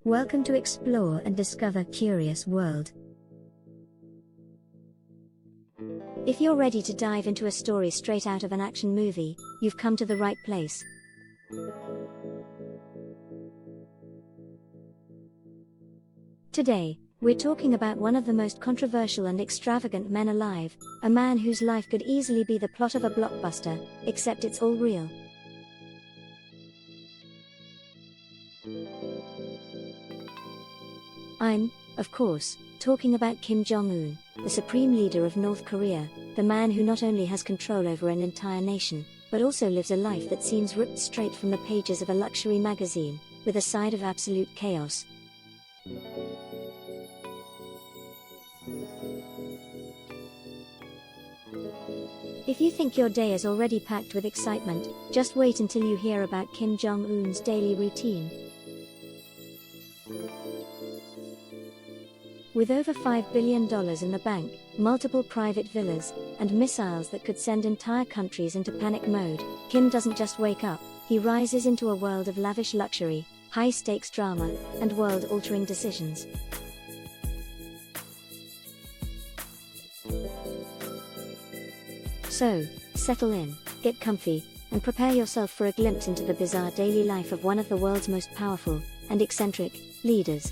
Welcome to explore and discover curious world. If you're ready to dive into a story straight out of an action movie, you've come to the right place. Today, we're talking about one of the most controversial and extravagant men alive, a man whose life could easily be the plot of a blockbuster, except it's all real. I'm, of course, talking about Kim Jong-un, the supreme leader of North Korea, the man who not only has control over an entire nation, but also lives a life that seems ripped straight from the pages of a luxury magazine, with a side of absolute chaos. If you think your day is already packed with excitement, just wait until you hear about Kim Jong-un's daily routine. With over $5 billion in the bank, multiple private villas, and missiles that could send entire countries into panic mode, Kim doesn't just wake up, he rises into a world of lavish luxury, high-stakes drama, and world-altering decisions. So, settle in, get comfy, and prepare yourself for a glimpse into the bizarre daily life of one of the world's most powerful and eccentric leaders.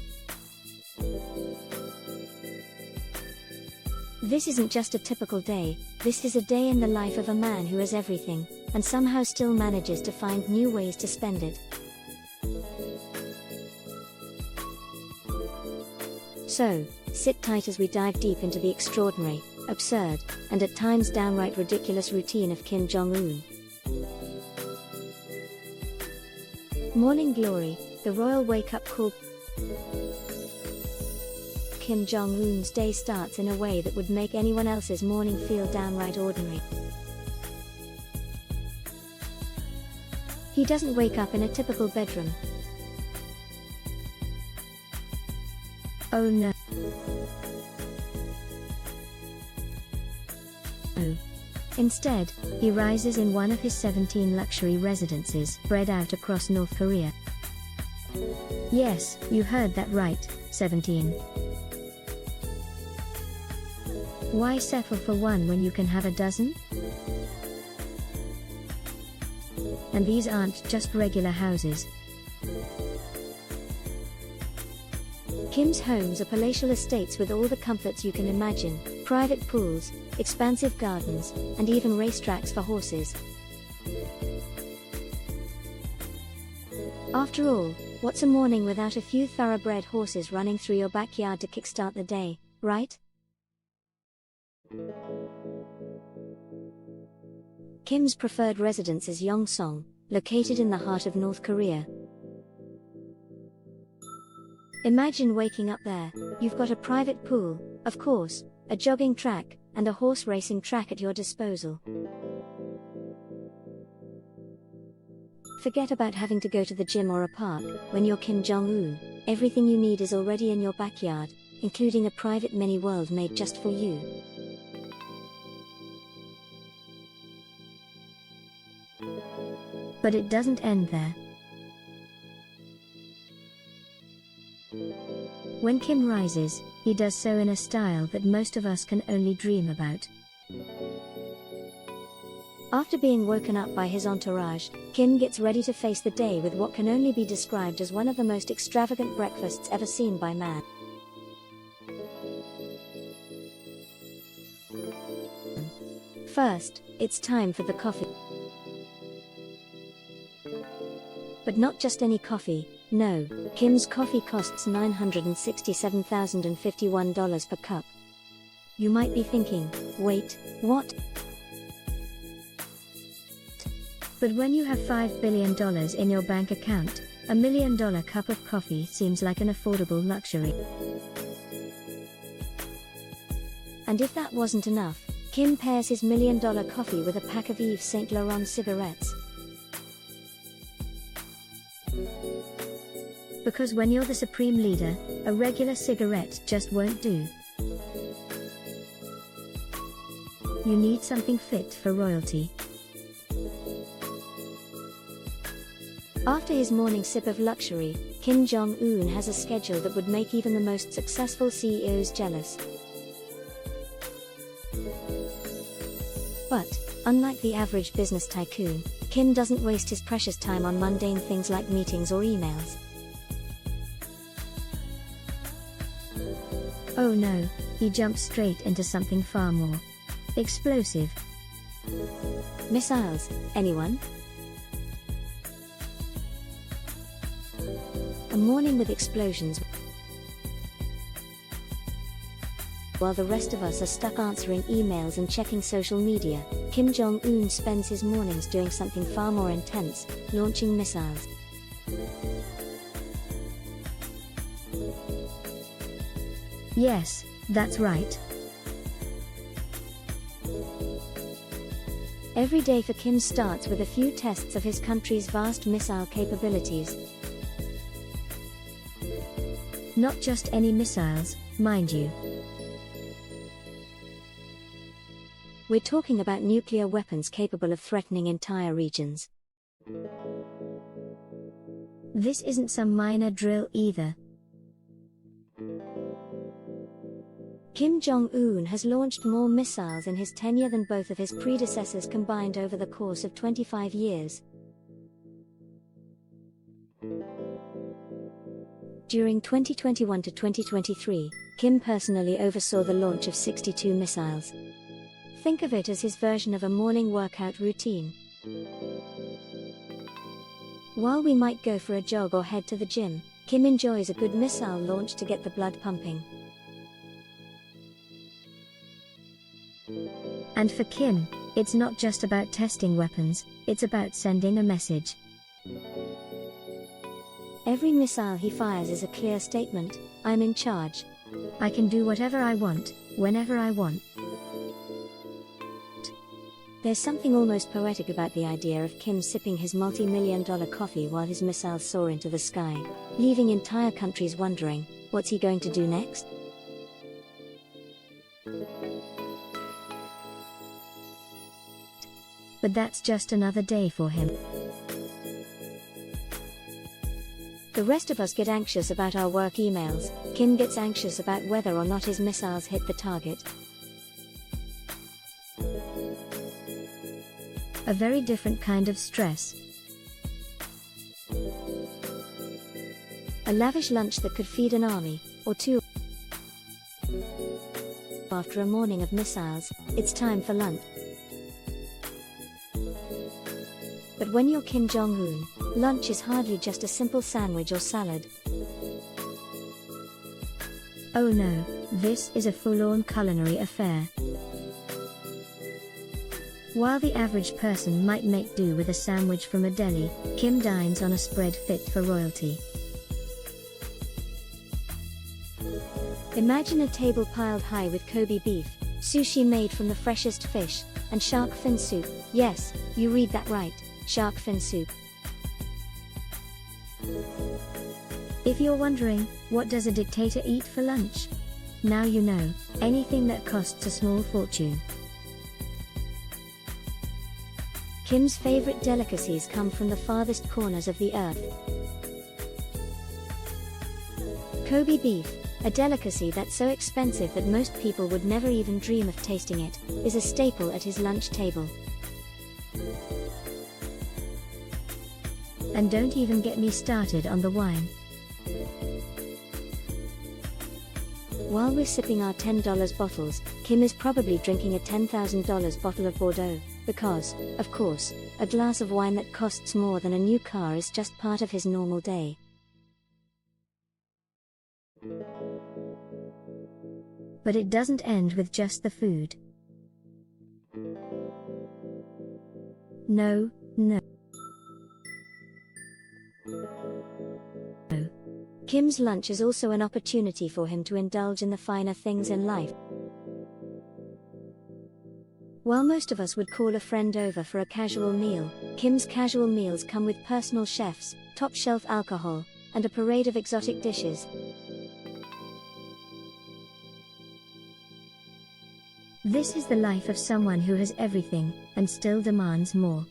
This isn't just a typical day, this is a day in the life of a man who has everything, and somehow still manages to find new ways to spend it. So, sit tight as we dive deep into the extraordinary, absurd, and at times downright ridiculous routine of Kim Jong-un. Morning glory, the royal wake-up call. Kim Jong-un's day starts in a way that would make anyone else's morning feel downright ordinary. He doesn't wake up in a typical bedroom. Oh no. Instead, he rises in one of his 17 luxury residences spread out across North Korea. Yes, you heard that right, 17. Why settle for one when you can have a dozen? And these aren't just regular houses. Kim's homes are palatial estates with all the comforts you can imagine, private pools, expansive gardens, and even racetracks for horses. After all, what's a morning without a few thoroughbred horses running through your backyard to kickstart the day, right? Kim's preferred residence is Yongsan, located in the heart of North Korea. Imagine waking up there. You've got a private pool, of course, a jogging track, and a horse racing track at your disposal. Forget about having to go to the gym or a park. When you're Kim Jong-un, everything you need is already in your backyard, including a private mini-world made just for you. But it doesn't end there. When Kim rises, he does so in a style that most of us can only dream about. After being woken up by his entourage, Kim gets ready to face the day with what can only be described as one of the most extravagant breakfasts ever seen by man. First, it's time for the coffee. But not just any coffee, no, Kim's coffee costs $967,051 per cup. You might be thinking, wait, what? But when you have $5 billion in your bank account, $1 million cup of coffee seems like an affordable luxury. And if that wasn't enough, Kim pairs his $1 million coffee with a pack of Yves Saint Laurent cigarettes. Because when you're the supreme leader, a regular cigarette just won't do. You need something fit for royalty. After his morning sip of luxury, Kim Jong-un has a schedule that would make even the most successful CEOs jealous. But, unlike the average business tycoon, Kim doesn't waste his precious time on mundane things like meetings or emails. Oh no, he jumps straight into something far more explosive. Missiles, anyone? A morning with explosions. While the rest of us are stuck answering emails and checking social media, Kim Jong-un spends his mornings doing something far more intense, launching missiles. Yes, that's right. Every day for Kim starts with a few tests of his country's vast missile capabilities. Not just any missiles, mind you. We're talking about nuclear weapons capable of threatening entire regions. This isn't some minor drill either. Kim Jong-un has launched more missiles in his tenure than both of his predecessors combined over the course of 25 years. During 2021 to 2023, Kim personally oversaw the launch of 62 missiles. Think of it as his version of a morning workout routine. While we might go for a jog or head to the gym, Kim enjoys a good missile launch to get the blood pumping. And for Kim, it's not just about testing weapons, it's about sending a message. Every missile he fires is a clear statement: I'm in charge. I can do whatever I want, whenever I want. There's something almost poetic about the idea of Kim sipping his multi-million-dollar coffee while his missiles soar into the sky, leaving entire countries wondering, what's he going to do next? But that's just another day for him. The rest of us get anxious about our work emails. Kim gets anxious about whether or not his missiles hit the target. A very different kind of stress. A lavish lunch that could feed an army, or two. After a morning of missiles, it's time for lunch. But when you're Kim Jong-un, lunch is hardly just a simple sandwich or salad. Oh no, this is a full-on culinary affair. While the average person might make do with a sandwich from a deli, Kim dines on a spread fit for royalty. Imagine a table piled high with Kobe beef, sushi made from the freshest fish, and shark fin soup. Yes, you read that right, shark fin soup. If you're wondering, what does a dictator eat for lunch? Now you know, anything that costs a small fortune. Kim's favorite delicacies come from the farthest corners of the earth. Kobe beef, a delicacy that's so expensive that most people would never even dream of tasting it, is a staple at his lunch table. And don't even get me started on the wine. While we're sipping our $10 bottles, Kim is probably drinking a $10,000 bottle of Bordeaux, because, of course, a glass of wine that costs more than a new car is just part of his normal day. But it doesn't end with just the food. No. Kim's lunch is also an opportunity for him to indulge in the finer things in life. While most of us would call a friend over for a casual meal, Kim's casual meals come with personal chefs, top-shelf alcohol, and a parade of exotic dishes. This is the life of someone who has everything, and still demands more.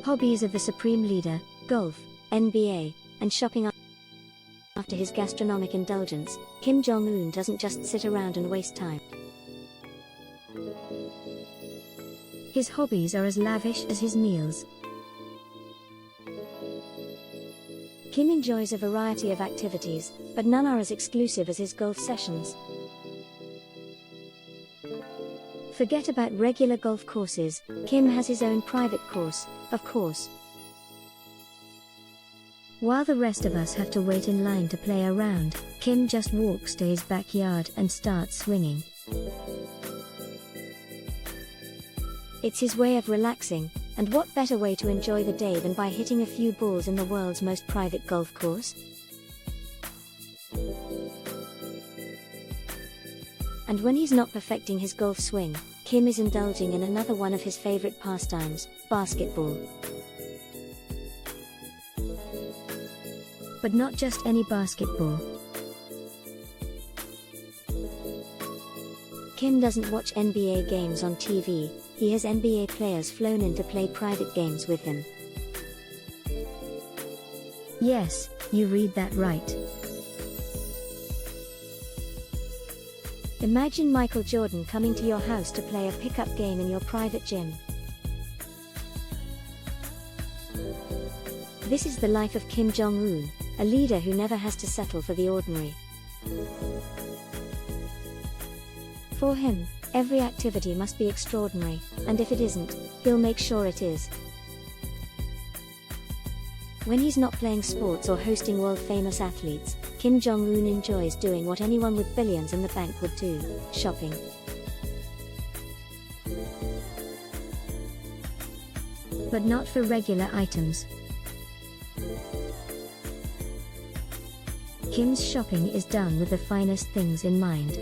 Hobbies of the supreme leader: golf, NBA, and shopping. After his gastronomic indulgence, Kim Jong-un doesn't just sit around and waste time. His hobbies are as lavish as his meals. Kim enjoys a variety of activities, but none are as exclusive as his golf sessions. Forget about regular golf courses, Kim has his own private course, of course. While the rest of us have to wait in line to play a round, Kim just walks to his backyard and starts swinging. It's his way of relaxing, and what better way to enjoy the day than by hitting a few balls in the world's most private golf course? And when he's not perfecting his golf swing, Kim is indulging in another one of his favorite pastimes, basketball. But not just any basketball. Kim doesn't watch NBA games on TV, he has NBA players flown in to play private games with him. Yes, you read that right. Imagine Michael Jordan coming to your house to play a pickup game in your private gym. This is the life of Kim Jong-un, a leader who never has to settle for the ordinary. For him, every activity must be extraordinary, and if it isn't, he'll make sure it is. When he's not playing sports or hosting world-famous athletes, Kim Jong-un enjoys doing what anyone with billions in the bank would do: shopping. But not for regular items. Kim's shopping is done with the finest things in mind.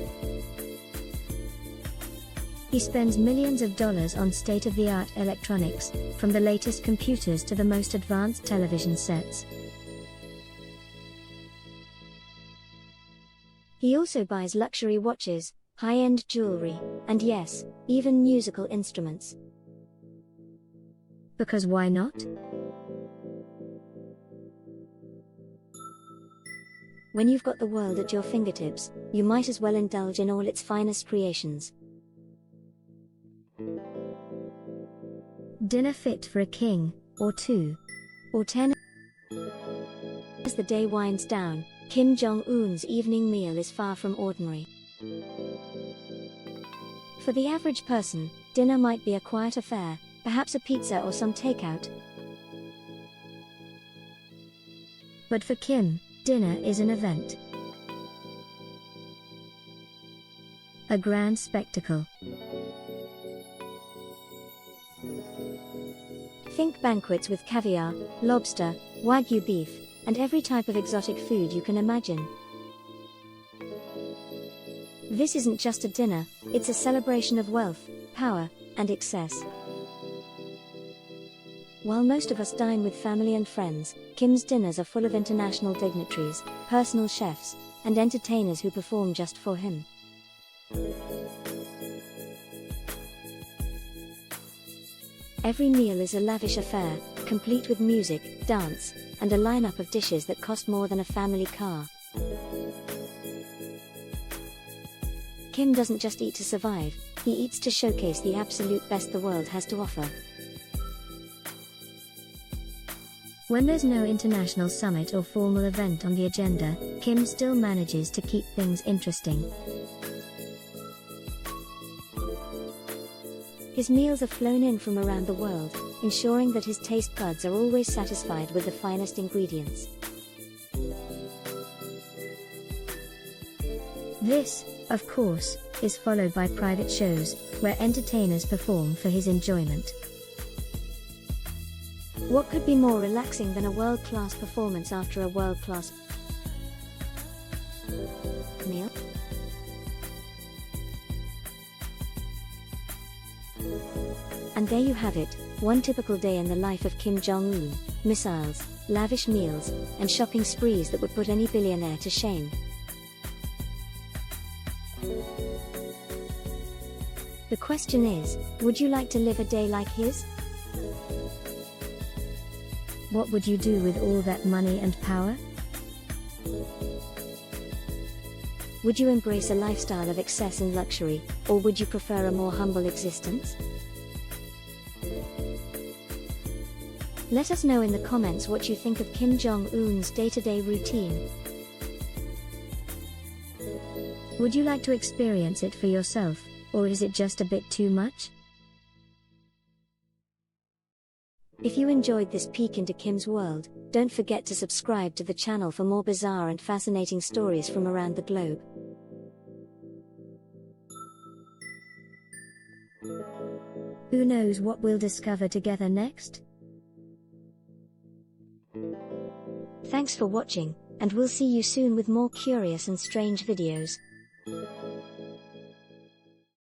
He spends millions of dollars on state-of-the-art electronics, from the latest computers to the most advanced television sets. He also buys luxury watches, high-end jewelry, and yes, even musical instruments. Because why not? When you've got the world at your fingertips, you might as well indulge in all its finest creations. Dinner fit for a king, or two, or 10. As the day winds down, Kim Jong-un's evening meal is far from ordinary. For the average person, dinner might be a quiet affair, perhaps a pizza or some takeout. But for Kim, dinner is an event. A grand spectacle. Think banquets with caviar, lobster, wagyu beef, and every type of exotic food you can imagine. This isn't just a dinner, it's a celebration of wealth, power, and excess. While most of us dine with family and friends, Kim's dinners are full of international dignitaries, personal chefs, and entertainers who perform just for him. Every meal is a lavish affair, complete with music, dance, and a lineup of dishes that cost more than a family car. Kim doesn't just eat to survive, he eats to showcase the absolute best the world has to offer. When there's no international summit or formal event on the agenda, Kim still manages to keep things interesting. His meals are flown in from around the world, ensuring that his taste buds are always satisfied with the finest ingredients. This, of course, is followed by private shows, where entertainers perform for his enjoyment. What could be more relaxing than a world-class performance after a world-class meal? And there you have it, one typical day in the life of Kim Jong-un: missiles, lavish meals, and shopping sprees that would put any billionaire to shame. The question is, would you like to live a day like his? What would you do with all that money and power? Would you embrace a lifestyle of excess and luxury, or would you prefer a more humble existence? Let us know in the comments what you think of Kim Jong-un's day-to-day routine. Would you like to experience it for yourself, or is it just a bit too much? If you enjoyed this peek into Kim's world, don't forget to subscribe to the channel for more bizarre and fascinating stories from around the globe. Who knows what we'll discover together next? Thanks for watching, and we'll see you soon with more curious and strange videos.